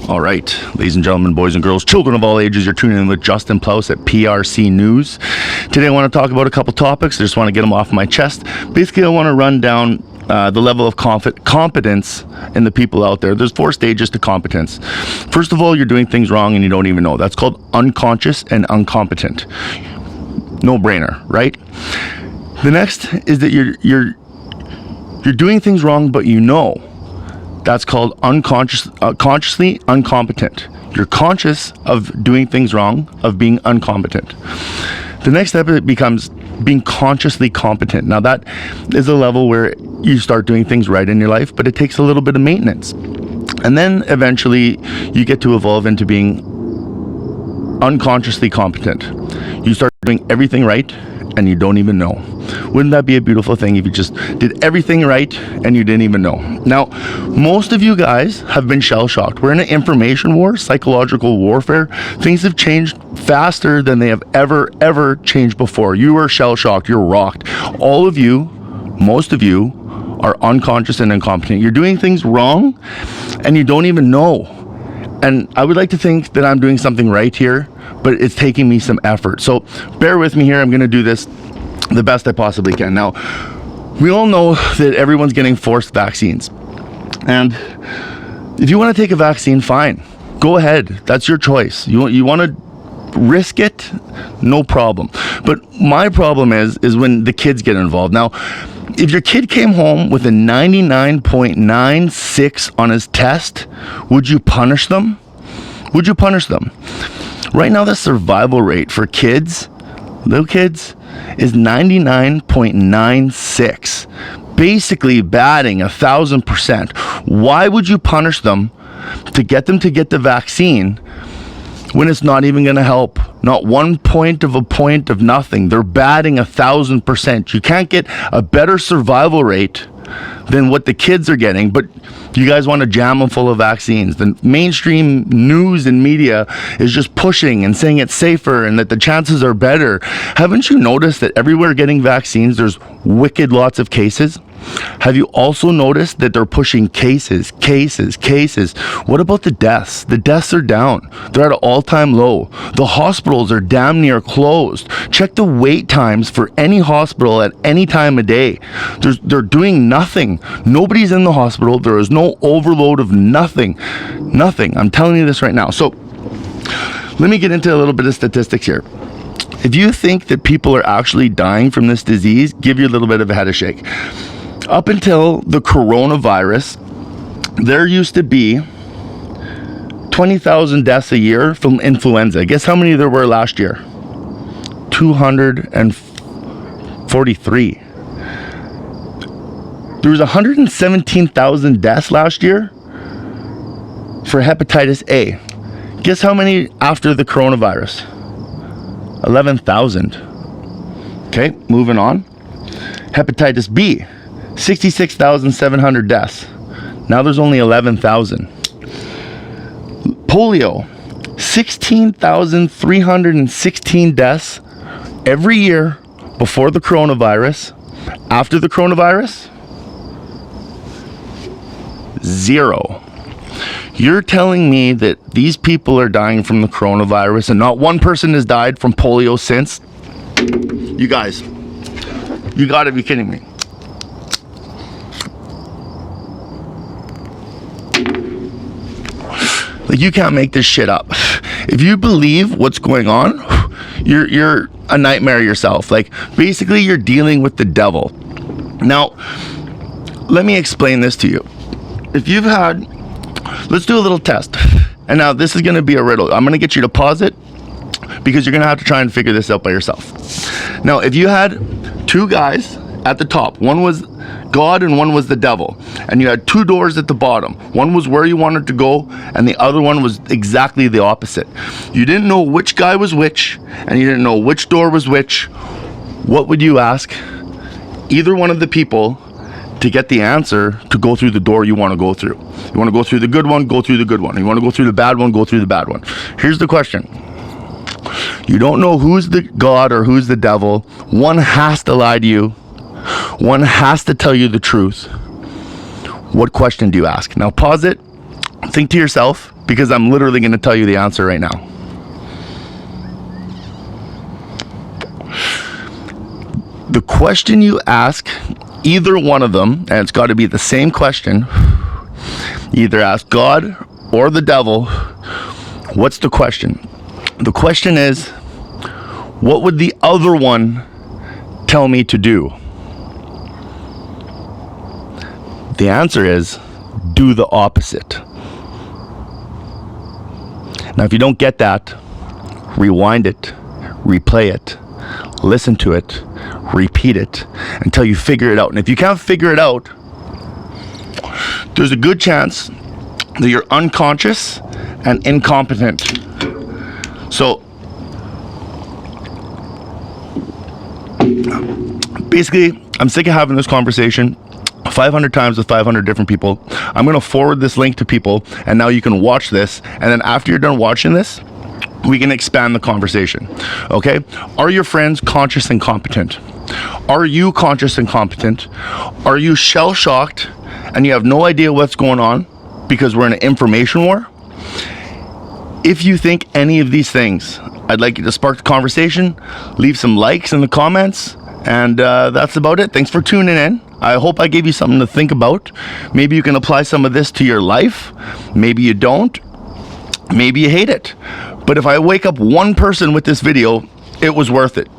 All right, ladies and gentlemen, boys and girls, children of all ages, you're tuning in with Justin Plouse at PRC News. Today I want to talk about a couple topics. I just want to get them off my chest. Basically, I want to run down the level of competence in the people out there. There's 4 stages to competence. First of all, you're doing things wrong and you don't even know. That's called unconscious and incompetent. No brainer, right? The next is that you're doing things wrong, but you know. That's called consciously incompetent. You're conscious of doing things wrong, of being incompetent. The next step becomes being consciously competent. Now that is a level where you start doing things right in your life, but it takes a little bit of maintenance. And then eventually you get to evolve into being unconsciously competent. You start doing everything right and you don't even know. Wouldn't that be a beautiful thing if you just did everything right and you didn't even know? Now, most of you guys have been shell-shocked. We're in an information war, psychological warfare. Things have changed faster than they have ever changed before. You are shell-shocked. You're rocked. All of you, most of you, are unconscious and incompetent. You're doing things wrong and you don't even know. And I would like to think that I'm doing something right here, but it's taking me some effort. So bear with me here. I'm going to do this the best I possibly can. Now, we all know that everyone's getting forced vaccines. And if you want to take a vaccine, fine. Go ahead. That's your choice. You want to risk it? No problem. But my problem is when the kids get involved. Now, if your kid came home with a 99.96 on his test, would you punish them? Would you punish them? Right now, the survival rate for kids, little kids, is 99.96. Basically batting 1,000%. Why would you punish them to get the vaccine when it's not even going to help? Not 1 point of nothing. They're batting 1,000%. You can't get a better survival rate than what the kids are getting, but you guys want to jam them full of vaccines. The mainstream news and media is just pushing and saying it's safer and that the chances are better. Haven't you noticed that everywhere getting vaccines, there's wicked lots of cases? Have you also noticed that they're pushing cases? What about the deaths? The deaths are down. They're at an all-time low. The hospitals are damn near closed. Check the wait times for any hospital at any time of day. They're doing nothing. Nobody's in the hospital. There is no overload of nothing. Nothing. I'm telling you this right now. So let me get into a little bit of statistics here. If you think that people are actually dying from this disease, give you a little bit of a head shake. Up until the coronavirus, there used to be 20,000 deaths a year from influenza. Guess how many there were last year? 243. There was 117,000 deaths last year for hepatitis A. Guess how many after the coronavirus? 11,000. Okay, moving on. Hepatitis B. 66,700 deaths. Now there's only 11,000. Polio, 16,316 deaths every year before the coronavirus. After the coronavirus, 0. You're telling me that these people are dying from the coronavirus and not one person has died from polio since? You guys, you gotta be kidding me. Like, you can't make this shit up. If you believe what's going on, you're a nightmare yourself. Like, basically, you're dealing with the devil. Now, let me explain this to you. If you've had, let's do a little test. And now this is going to be a riddle. I'm going to get you to pause it because you're going to have to try and figure this out by yourself. Now, if you had 2 guys at the top, one was God and one was the devil, and you had 2 doors at the bottom. One was where you wanted to go and the other one was exactly the opposite. You didn't know which guy was which and you didn't know which door was which. What would you ask either one of the people to get the answer to go through the door you want to go through? You want to go through the good one, go through the good one. You want to go through the bad one, go through the bad one. Here's the question. You don't know who's the God or who's the devil. One has to lie to you. One has to tell you the truth. What question do you ask? Now pause it, think to yourself, because I'm literally going to tell you the answer right now. The question you ask either one of them, and it's got to be the same question, either ask God or the devil, what's the question? The question is, what would the other one tell me to do? The answer is, do the opposite. Now, if you don't get that, rewind it, replay it, listen to it, repeat it until you figure it out. And if you can't figure it out, there's a good chance that you're unconscious and incompetent. So basically, I'm sick of having this conversation 500 times with 500 different people. I'm going to forward this link to people, and now you can watch this, and then after you're done watching this, we can expand the conversation. Okay? Are your friends conscious and competent? Are you conscious and competent? Are you shell-shocked and you have no idea what's going on because we're in an information war? If you think any of these things, I'd like you to spark the conversation, leave some likes in the comments, and that's about it. Thanks for tuning in. I hope I gave you something to think about. Maybe you can apply some of this to your life. Maybe you don't. Maybe you hate it. But if I wake up one person with this video, it was worth it.